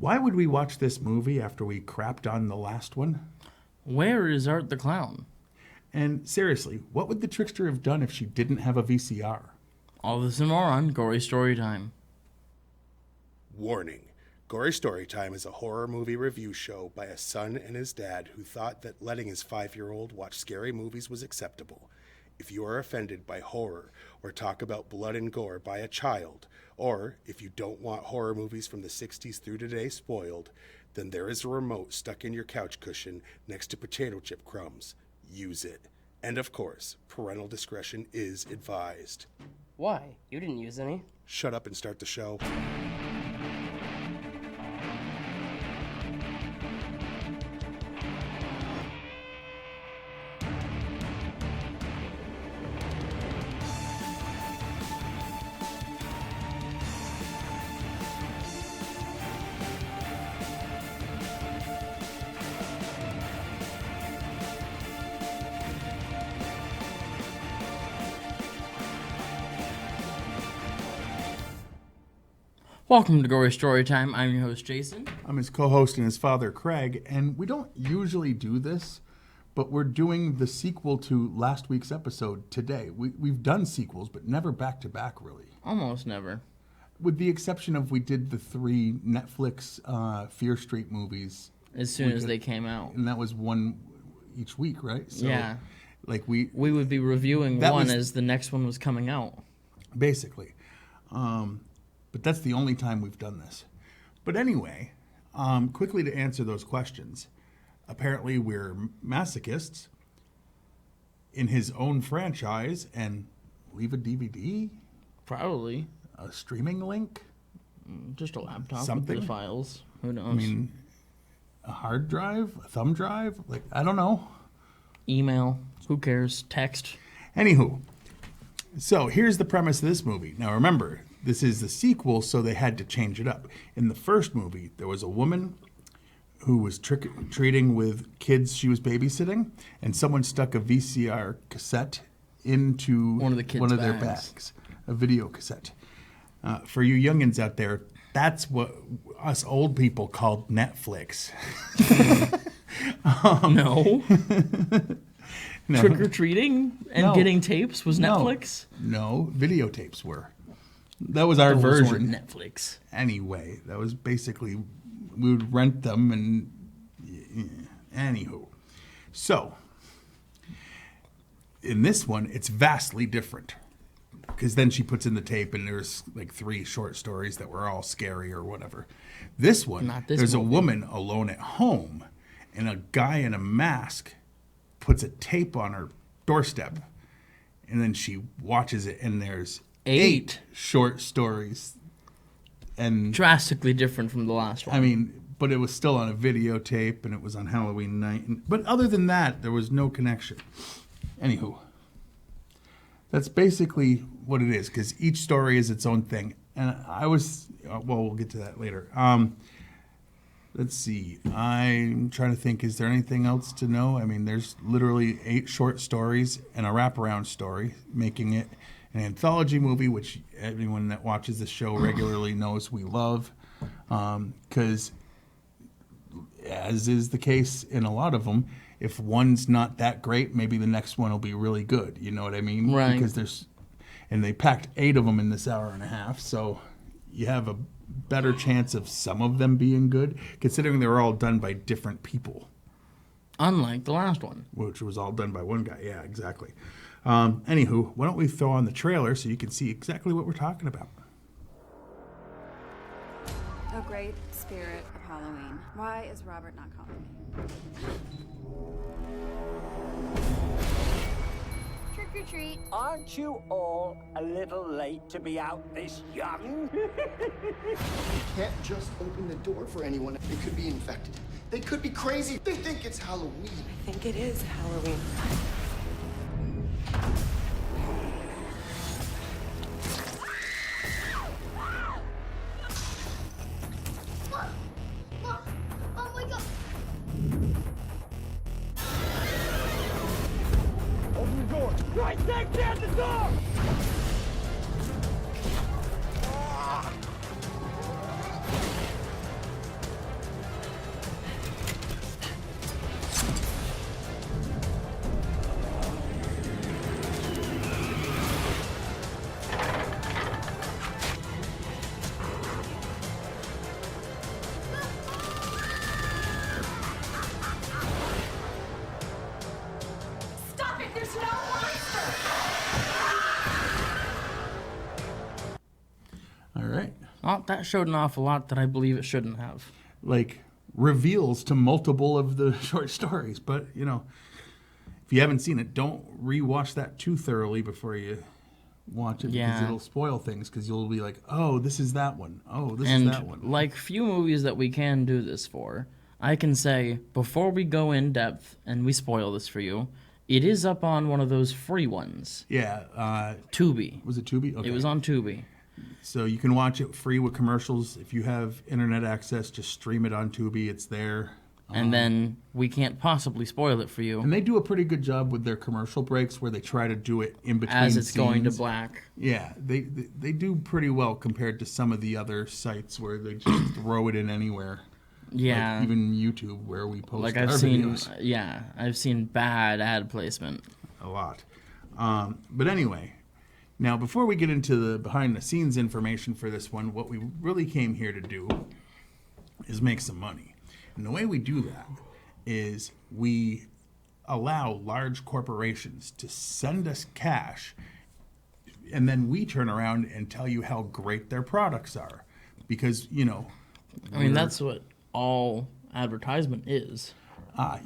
Why would we watch this movie after we crapped on the last one? Where is Art the Clown? And seriously, what would the trickster have done if she didn't have a VCR? All this and more on Gory Storytime. Warning. Gory Storytime is a horror movie review show by a son and his dad who thought that letting his 5-year-old watch scary movies was acceptable. If you are offended by horror or talk about blood and gore by a child, or if you don't want horror movies from the 60s through today spoiled, then there is a remote stuck in your couch cushion next to potato chip crumbs. Use it. And of course, parental discretion is advised. Why? You didn't use any. Shut up and start the show. Welcome to Gory Storytime. I'm your host, Jason. I'm his co-host and his father, Craig, and we don't usually do this, but we're doing the sequel to last week's episode today. We've done sequels, but never back-to-back, really. Almost never. With the exception of we did the 3 Netflix Fear Street movies. As soon as they came out. And that was one each week, right? So, yeah. Like we would be reviewing one as the next one was coming out. Basically. But that's the only time we've done this. But anyway, quickly to answer those questions. Apparently we're masochists in his own franchise and leave a DVD? Probably. A streaming link? Just a laptop Something? with the files. Who knows? I mean, a hard drive? A thumb drive? Like, I don't know. Email. Who cares? Text. Anywho, so here's the premise of this movie. Now remember, this is the sequel, so they had to change it up. In the first movie, there was a woman who was trick-or-treating with kids she was babysitting, and someone stuck a VCR cassette into one of the kids' their bags, a video cassette. For you youngins out there, that's what us old people called Netflix. No. No. Trick-or-treating and getting tapes was Netflix? No, videotapes were. That was our Those version. weren't Netflix. Anyway, that was basically, we would rent them and, anywho. So, in this one, it's vastly different. Because then she puts in the tape and there's like 3 short stories that were all scary or whatever. This one, there's a woman alone at home and a guy in a mask puts a tape on her doorstep. And then she watches it and there's 8 short stories. And drastically different from the last one. I mean, but it was still on a videotape and it was on Halloween night. But other than that, there was no connection. Anywho, that's basically what it is, because each story is its own thing. And we'll get to that later. Let's see. I'm trying to think, is there anything else to know? I mean, there's literally 8 short stories and a wraparound story, making it an anthology movie, which anyone that watches the show regularly knows we love. Because, as is the case in a lot of them, if one's not that great, maybe the next one will be really good. You know what I mean? Right. Because and they packed 8 of them in this hour and a half, so you have a better chance of some of them being good, considering they were all done by different people. Unlike the last one. Which was all done by one guy. Yeah, exactly. Anywho, why don't we throw on the trailer so you can see exactly what we're talking about. Oh, great spirit of Halloween. Why is Robert not calling me? Trick or treat. Aren't you all a little late to be out this young? You can't just open the door for anyone. They could be infected. They could be crazy. They think it's Halloween. I think it is Halloween. Oh my god! Open the door. Right there, at the door! All right. Well, that showed an awful lot that I believe it shouldn't have. Like reveals to multiple of the short stories. But, you know, if you haven't seen it, don't rewatch that too thoroughly before you watch it because it'll spoil things because you'll be like, oh, this is that one. Oh, this is that one. Like few movies that we can do this for, I can say, before we go in depth and we spoil this for you, it is up on one of those free ones. Yeah. Tubi. Was it Tubi? Okay. It was on Tubi. So you can watch it free with commercials. If you have internet access, just stream it on Tubi. It's there. And then we can't possibly spoil it for you. And they do a pretty good job with their commercial breaks where they try to do it in between as it's scenes. going to black. Yeah, they do pretty well compared to some of the other sites where they just throw it in anywhere. Yeah. Like even YouTube where we post I've our seen, videos. Yeah, I've seen bad ad placement. A lot. But anyway, now before we get into the behind the scenes information for this one, what we really came here to do is make some money. And the way we do that is we allow large corporations to send us cash, and then we turn around and tell you how great their products are. Because, you know... I mean, that's what all advertisement is.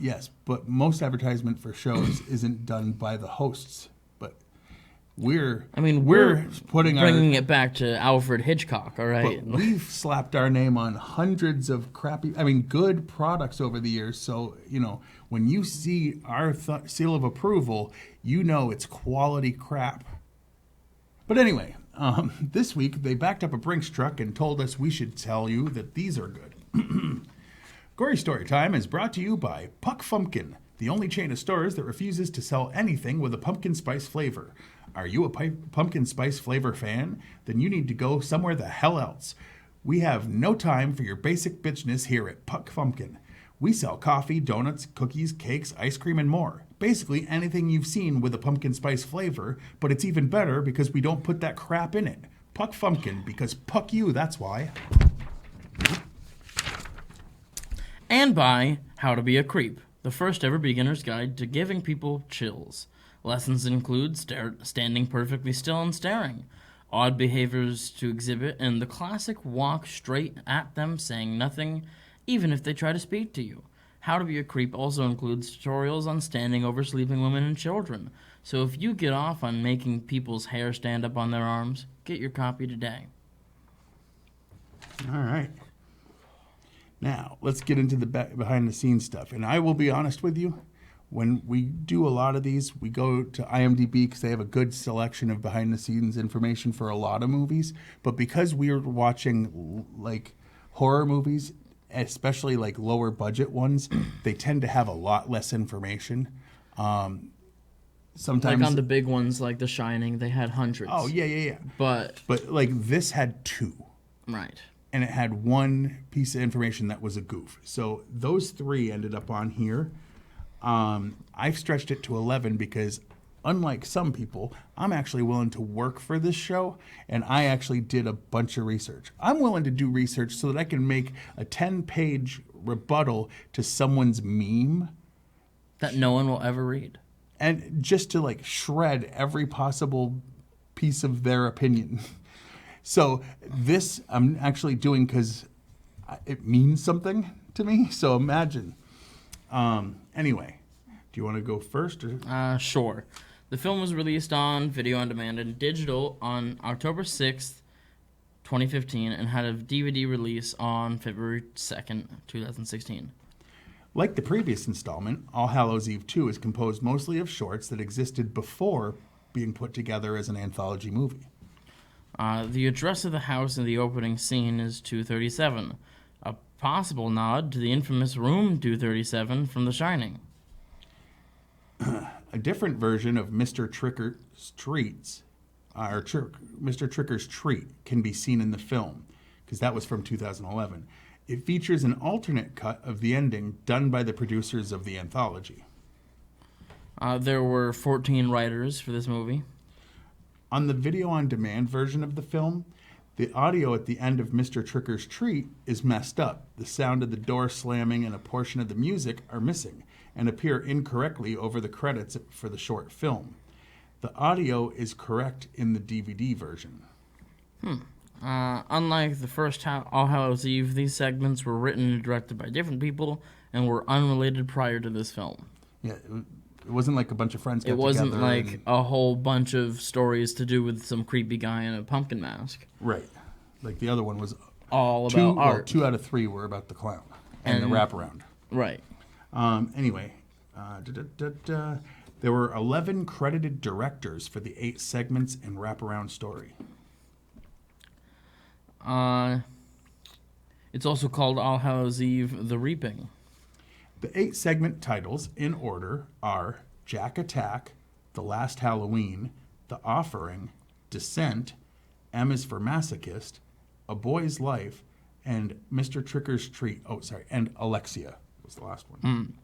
Yes, but most advertisement for shows isn't done by the hosts. But we're bringing it back to Alfred Hitchcock, all right? But we've slapped our name on hundreds of good products over the years. So, you know, when you see our seal of approval, you know it's quality crap. But anyway, this week they backed up a Brinks truck and told us we should tell you that these are good. Gory Story Time is brought to you by Puck Fumpkin, the only chain of stores that refuses to sell anything with a pumpkin spice flavor. Are you a pumpkin spice flavor fan? Then you need to go somewhere the hell else. We have no time for your basic bitchness here at Puck Fumpkin. We sell coffee, donuts, cookies, cakes, ice cream, and more. Basically anything you've seen with a pumpkin spice flavor, but it's even better because we don't put that crap in it. Puck Fumpkin, because puck you, that's why. And by How to Be a Creep, the first ever beginner's guide to giving people chills. Lessons include standing perfectly still and staring, odd behaviors to exhibit, and the classic walk straight at them saying nothing, even if they try to speak to you. How to Be a Creep also includes tutorials on standing over sleeping women and children. So if you get off on making people's hair stand up on their arms, get your copy today. All right. Now, let's get into the behind-the-scenes stuff. And I will be honest with you, when we do a lot of these, we go to IMDb because they have a good selection of behind-the-scenes information for a lot of movies. But because we're watching, like, horror movies, especially, like, lower-budget ones, they tend to have a lot less information. Sometimes, like on the big ones, like The Shining, they had hundreds. Oh, yeah. But like, this had 2. Right. And it had one piece of information that was a goof. So those 3 ended up on here. I've stretched it to 11 because, unlike some people, I'm actually willing to work for this show, and I actually did a bunch of research. I'm willing to do research so that I can make a 10-page rebuttal to someone's meme. That no one will ever read. And just to, like, shred every possible piece of their opinion. So this I'm actually doing because it means something to me. So imagine. Anyway, do you want to go first? Or? Sure. The film was released on video on demand and digital on October 6th, 2015, and had a DVD release on February 2nd, 2016. Like the previous installment, All Hallows Eve 2 is composed mostly of shorts that existed before being put together as an anthology movie. The address of the house in the opening scene is 237, a possible nod to the infamous room 237 from The Shining. A different version of Mr. Tricker's treats, Mr. Tricker's treat, can be seen in the film, because that was from 2011. It features an alternate cut of the ending done by the producers of the anthology. There were 14 writers for this movie. On the video-on-demand version of the film, the audio at the end of Mr. Tricker's treat is messed up. The sound of the door slamming and a portion of the music are missing and appear incorrectly over the credits for the short film. The audio is correct in the DVD version. Unlike the first All Hallows Eve, these segments were written and directed by different people and were unrelated prior to this film. Yeah, it wasn't like a bunch of friends got It wasn't together like and- a whole bunch of stories to do with some creepy guy in a pumpkin mask. Right. Like the other one was All about art. 2 out of 3 were about the clown and the wraparound. Right. Anyway, there were 11 credited directors for the 8 segments and wraparound story. It's also called All Hallows Eve: The Reaping. The 8 segment titles in order are Jack Attack, The Last Halloween, The Offering, Descent, M is for Masochist, A Boy's Life, and Mr. Tricker's Treat. Oh, sorry, and Alexia was the last one.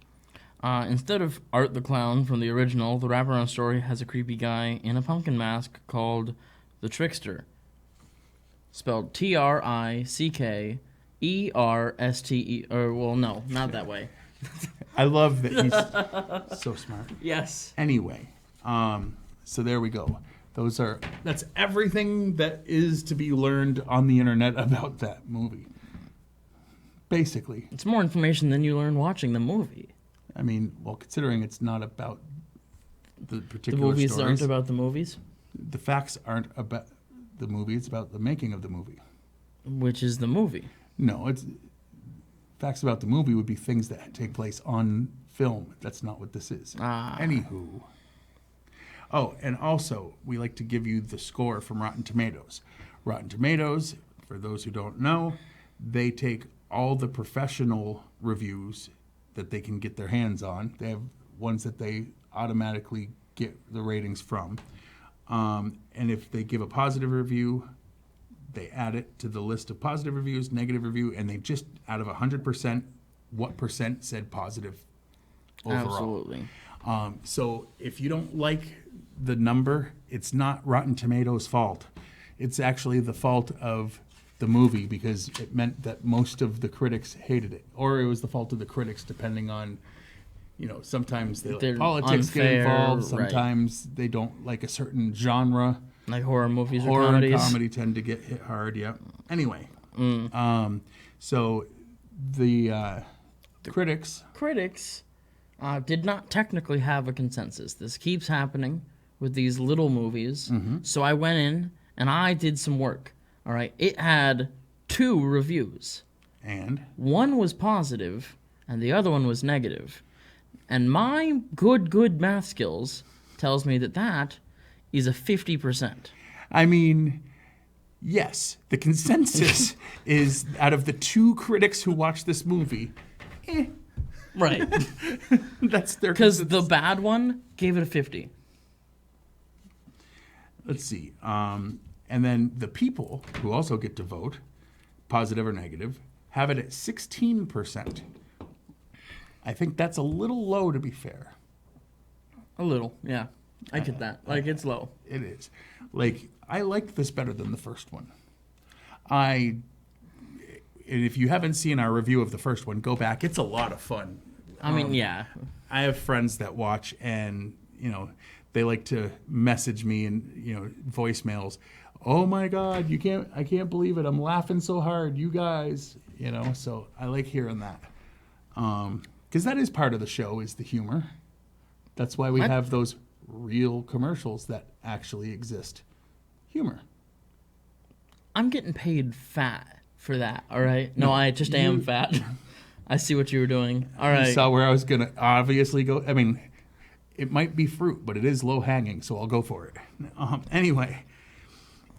Instead of Art the Clown from the original, the wraparound story has a creepy guy in a pumpkin mask called the Trickster. Spelled Trickerste. Or, well, no, not that way. I love that he's so smart. Yes. Anyway, so there we go. That's everything that is to be learned on the internet about that movie. Basically. It's more information than you learn watching the movie. I mean, well, considering it's not about the The particular movies stories, aren't about the movies, the facts aren't about the movie, it's about the making of the movie. which is the movie. No, it's facts about the movie would be things that take place on film. That's not what this is. Anywho. Oh, and also, we like to give you the score from Rotten Tomatoes. Rotten Tomatoes, for those who don't know, they take all the professional reviews that they can get their hands on. They have ones that they automatically get the ratings from. And if they give a positive review, they add it to the list of positive reviews, negative review, and they just, out of 100%, what percent said positive overall. Absolutely. So if you don't like the number, it's not Rotten Tomatoes' fault. It's actually the fault of the movie because it meant that most of the critics hated it. Or it was the fault of the critics, depending on, sometimes They're politics get unfair, involved. right. Sometimes they don't like a certain genre. Like horror movies or Horror and comedies. comedy tend to get hit hard, yeah. Anyway, so the critics... Critics did not technically have a consensus. This keeps happening with these little movies. So I went in and I did some work. All right. It had 2 reviews. And? One was positive and the other one was negative. And my good math skills tells me that is a 50%. I mean, yes, the consensus is out of the 2 critics who watched this movie, Right. that's their Because consensus. the bad one gave it a 50. Let's see. And then the people who also get to vote, positive or negative, have it at 16%. I think that's a little low, to be fair. A little, yeah. I get that. Like, it's low. It is. Like, I liked this better than the first one. And if you haven't seen our review of the first one, go back. It's a lot of fun. I mean, yeah. I have friends that watch and, they like to message me and, voicemails. Oh my God, I can't believe it. I'm laughing so hard. You guys, so I like hearing that. Because that is part of the show is the humor. That's why we have those real commercials that actually exist. Humor. I'm getting paid fat for that, all right? No, I just am fat. I see what you were doing. All right. You saw where I was going to obviously go. I mean, it might be fruit, but it is low hanging, so I'll go for it. Anyway,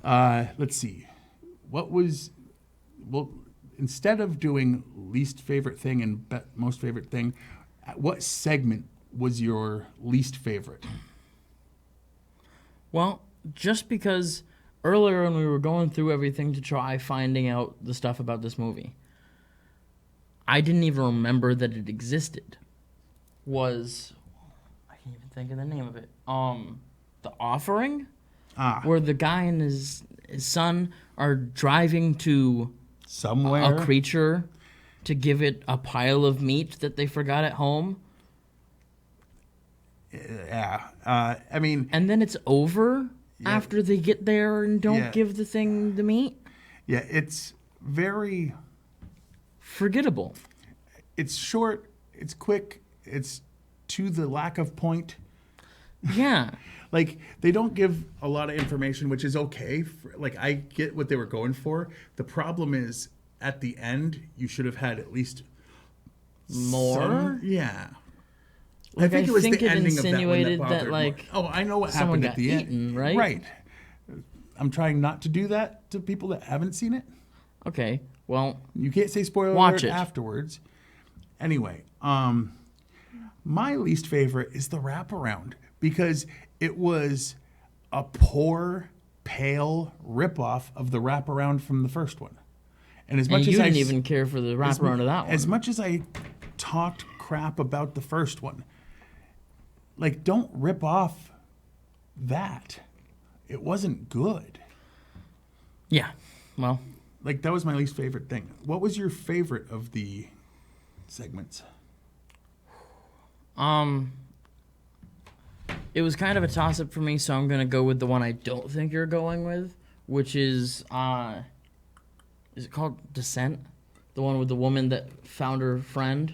let's see. Instead of doing least favorite thing and most favorite thing, what segment was your least favorite? Well, just because earlier when we were going through everything to try finding out the stuff about this movie, I didn't even remember that it existed. I can't even think of the name of it. The Offering? Where the guy and his son are driving to somewhere a creature to give it a pile of meat that they forgot at home. Yeah. I mean... And then it's over after they get there and don't give the thing the meat? Yeah, it's very... Forgettable. It's short, it's quick, it's to the lack of point. Yeah. Like, they don't give a lot of information, which is okay. Like, I get what they were going for. The problem is, at the end, you should have had at least More? Yeah. Like, I think it was the it ending of that one insinuated that bothered like, me. Oh, I know what someone happened at got the eaten, end. right? Right. I'm trying not to do that to people that haven't seen it. Okay, well, You can't say spoiler watch alert it afterwards. Anyway, my least favorite is the wraparound because it was a poor, pale ripoff of the wraparound from the first one. And as much you as I didn't even care for the wraparound of that one. As much as I talked crap about the first one, like, don't rip off that. It wasn't good. Yeah, well, Like, that was my least favorite thing. What was your favorite of the segments? it was kind of a toss-up for me, so I'm going to go with the one I don't think you're going with, which is it called Descent? The one with the woman that found her friend,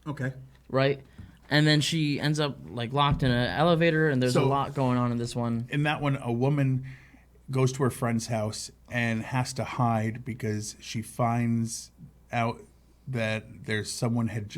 Okay. right? And then she ends up, like, locked in an elevator, and there's a So- lot going on in this one. In that one, a woman goes to her friend's house and has to hide because she finds out that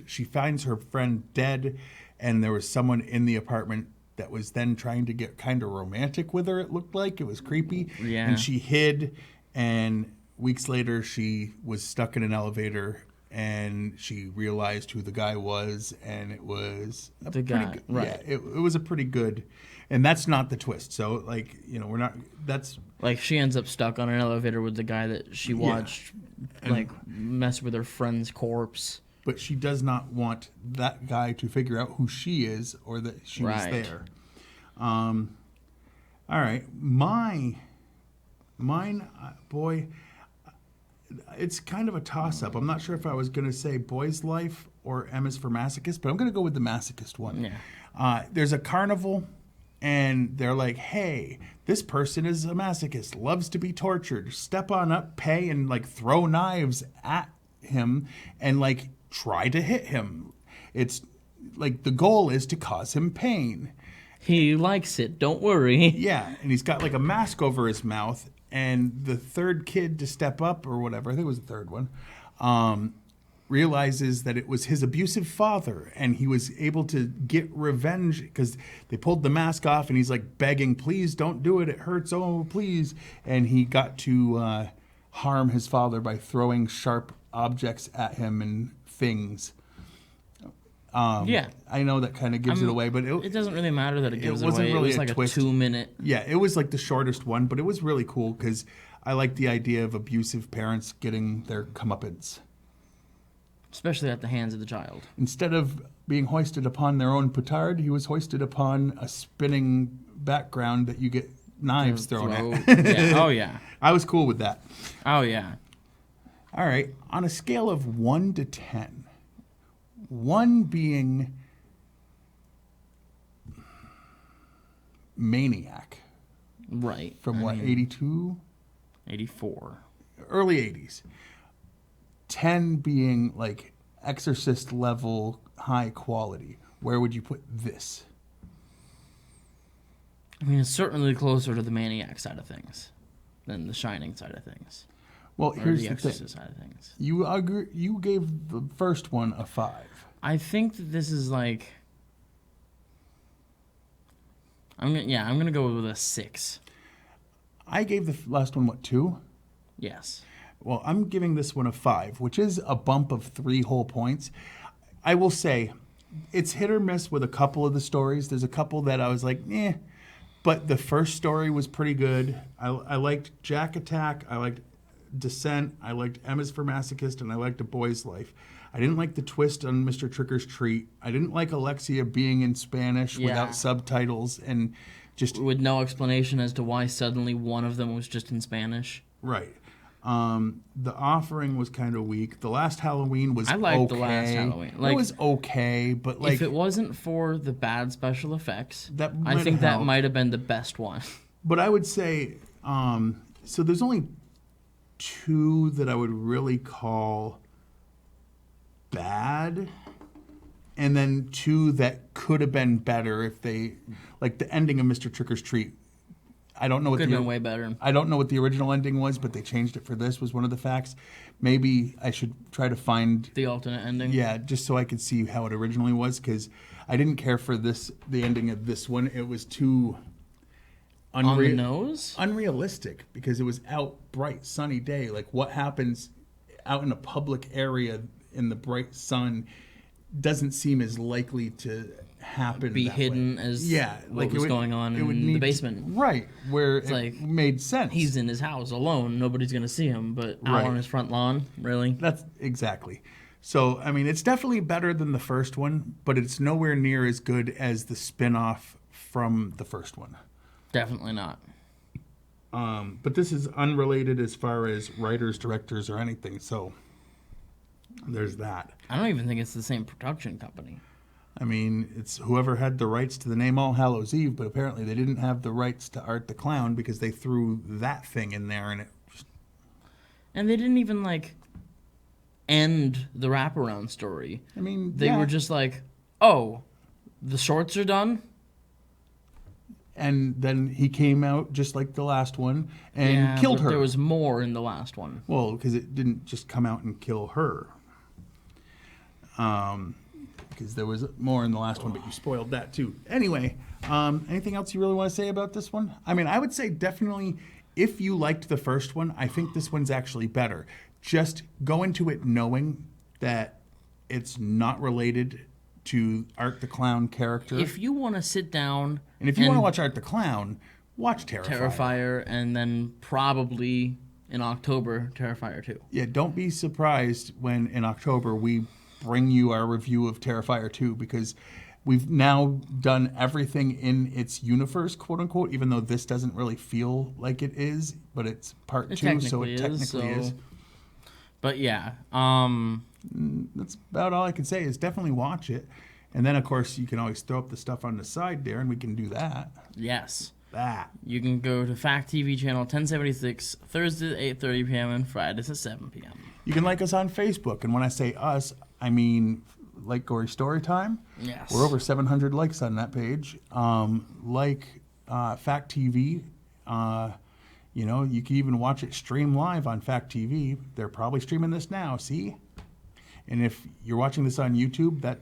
she finds her friend dead, and there was someone in the apartment that was then trying to get kind of romantic with her. It looked like it was creepy. Yeah. And she hid, and weeks later she was stuck in an elevator, and she realized who the guy was, and it was The guy, right. Yeah, it was a pretty good, and that's not the twist. So, like, we're not. That's Like, she ends up stuck on an elevator with the guy that she watched, like, mess with her friend's corpse. but she does not want that guy to figure out who she is or that she was Right. there. All right, mine, boy, it's kind of a toss-up. I'm not sure if I was going to say Boy's Life or M is for Masochist, but I'm going to go with the Masochist one. Yeah. There's a carnival, and they're like, hey, this person is a masochist, loves to be tortured. Step on up, pay, and, like, throw knives at him and, like, try to hit him. It's like the goal is to cause him pain. He likes it, don't worry. Yeah, and he's got, like, a mask over his mouth, and the third kid to step up or whatever, I think it was the third one, realizes that it was his abusive father, and he was able to get revenge because they pulled the mask off, and he's, like, begging, please don't do it, it hurts, oh, please. And he got to harm his father by throwing sharp objects at him and things. Yeah. I know that kind of gives it away, but it doesn't really matter that it gives it wasn't away. really It was a like twist. a 2-minute. Yeah, it was like the shortest one, but it was really cool because I like the idea of abusive parents getting their comeuppance. Especially at the hands of the child. Instead of being hoisted upon their own petard, he was hoisted upon a spinning background that you get knives thrown at. Yeah. Oh, yeah. I was cool with that. Oh, yeah. All right, on a scale of 1 to 10, 1 being Maniac. Right. From what, 82? 84. Early 80s. 10 being like Exorcist level high quality. Where would you put this? I mean, it's certainly closer to the Maniac side of things than the Shining side of things. Well, Or here's the the Exorcist thing. side of things. You gave the first one a 5. I think that this is like... I'm gonna go with a 6. I gave the last one, 2? Yes. Well, I'm giving this one a 5, which is a bump of 3 whole points. I will say, it's hit or miss with a couple of the stories. There's a couple that I was like, eh. But the first story was pretty good. I liked Jack Attack. I liked Descent. I liked M is for Masochist. And I liked A Boy's Life. I didn't like the twist on Mr. Tricker's Treat. I didn't like Alexia being in Spanish without subtitles and just... With no explanation as to why suddenly one of them was just in Spanish. Right. The Offering was kind of weak. The Last Halloween was I liked okay. The Last Halloween. Like, it was okay, but like... if it wasn't for the bad special effects, That I might think have that helped. might have been the best one. But I would say, so there's only two that I would really call bad, and then two that could have been better if they, like the ending of Mr. Tricker's Treat. I don't know what Could have been way better. I don't know what the original ending was, but they changed it for this. Was one of the facts. Maybe I should try to find the alternate ending. Yeah, just so I could see how it originally was, because I didn't care for the ending of this one. It was too on the nose, unrealistic, because it was out bright sunny day. Like, what happens out in a public area in the bright sun doesn't seem as likely to happen. Be hidden way. As what was going on in the basement. Right, where it's it made sense. He's in his house alone. Nobody's going to see him, but out on his front lawn, really? That's exactly. So, I mean, it's definitely better than the first one, but it's nowhere near as good as the spin-off from the first one. Definitely not. But this is unrelated as far as writers, directors, or anything, so there's that. I don't even think it's the same production company. I mean, it's whoever had the rights to the name All Hallows Eve, but apparently they didn't have the rights to Art the Clown because they threw that thing in there, and it just... And they didn't even, end the wraparound story. I mean, they were just like, oh, the shorts are done? And then he came out just like the last one and killed her. There was more in the last one. Well, because it didn't just come out and kill her. Because there was more in the last one, but you spoiled that too. Anyway, anything else you really want to say about this one? I mean, I would say definitely if you liked the first one, I think this one's actually better. Just go into it knowing that it's not related to Art the Clown character. If you want to sit down... And if you want to watch Art the Clown, watch Terrifier. Terrifier, and then probably in October, Terrifier 2. Yeah, don't be surprised when in October we bring you our review of Terrifier 2, because we've now done everything in its universe, quote unquote, even though this doesn't really feel like it is, but it's part 2, so it technically is. But yeah. That's about all I can say is definitely watch it. And then, of course, you can always throw up the stuff on the side there, and we can do that. Yes. That. You can go to Fact TV channel 1076, Thursdays at 8:30 p.m. and Fridays at 7 p.m. You can like us on Facebook. And when I say us, I mean like Gory Storytime. Yes. We're over 700 likes on that page. Fact TV. You can even watch it stream live on Fact TV. They're probably streaming this now, see? And if you're watching this on YouTube, that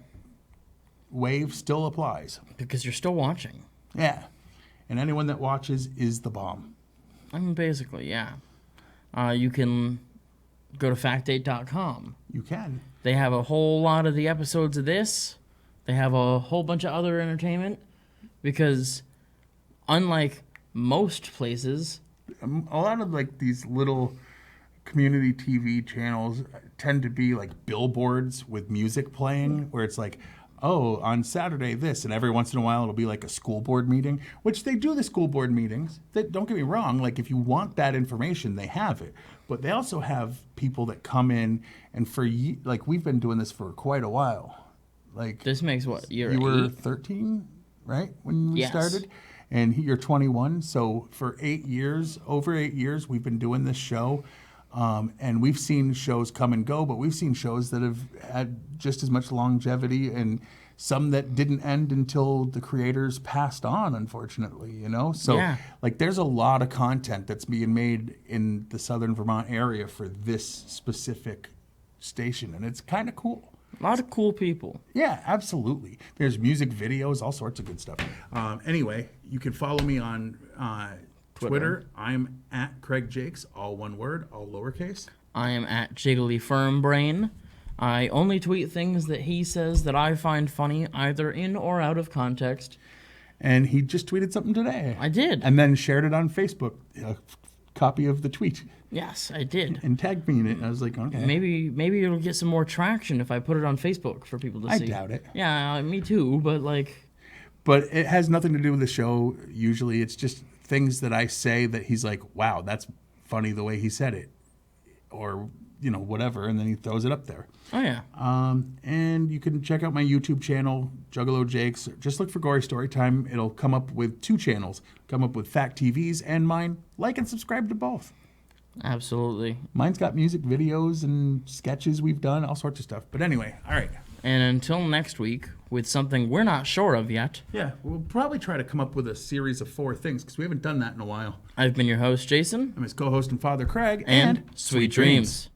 wave still applies. Because you're still watching. Yeah. And anyone that watches is the bomb. I mean, basically, yeah. You can go to factdate.com. You can. They have a whole lot of the episodes of this. They have a whole bunch of other entertainment. Because unlike most places... A lot of these little community TV channels tend to be like billboards with music playing, where it's like, oh, on Saturday this, and every once in a while it'll be like a school board meeting, which they do the school board meetings. Don't get me wrong, like if you want that information, they have it. But they also have people that come in, and we've been doing this for quite a while. Like this makes what, year 8? You were 13, right, when we started? And you're 21, so for 8 years, over 8 years, we've been doing this show. And we've seen shows come and go, but we've seen shows that have had just as much longevity, and some that didn't end until the creators passed on, unfortunately, So, there's a lot of content that's being made in the Southern Vermont area for this specific station, and it's kind of cool. A lot of cool people. Yeah, absolutely. There's music videos, all sorts of good stuff. Anyway, you can follow me on Twitter. I'm at Craig Jakes, all one word, all lowercase. I am at Jiggly Firm Brain. I only tweet things that he says that I find funny, either in or out of context. And he just tweeted something today. I did. And then shared it on Facebook, a copy of the tweet. Yes, I did. And tagged me in it. And I was like, okay. Maybe it'll get some more traction if I put it on Facebook for people to see. I doubt it. Yeah, me too, but But it has nothing to do with the show, usually. It's just things that I say that he's like, wow, that's funny the way he said it. Or, whatever, and then he throws it up there. Oh, yeah. And you can check out my YouTube channel, Juggalo Jakes. Just look for Gory Storytime. It'll come up with 2 channels. Come up with Fact TV's and mine. Like and subscribe to both. Absolutely. Mine's got music videos and sketches we've done, all sorts of stuff. But anyway, all right. And until next week, with something we're not sure of yet. Yeah, we'll probably try to come up with a series of 4 things, because we haven't done that in a while. I've been your host, Jason. I'm his co-host and father, Craig. And sweet dreams.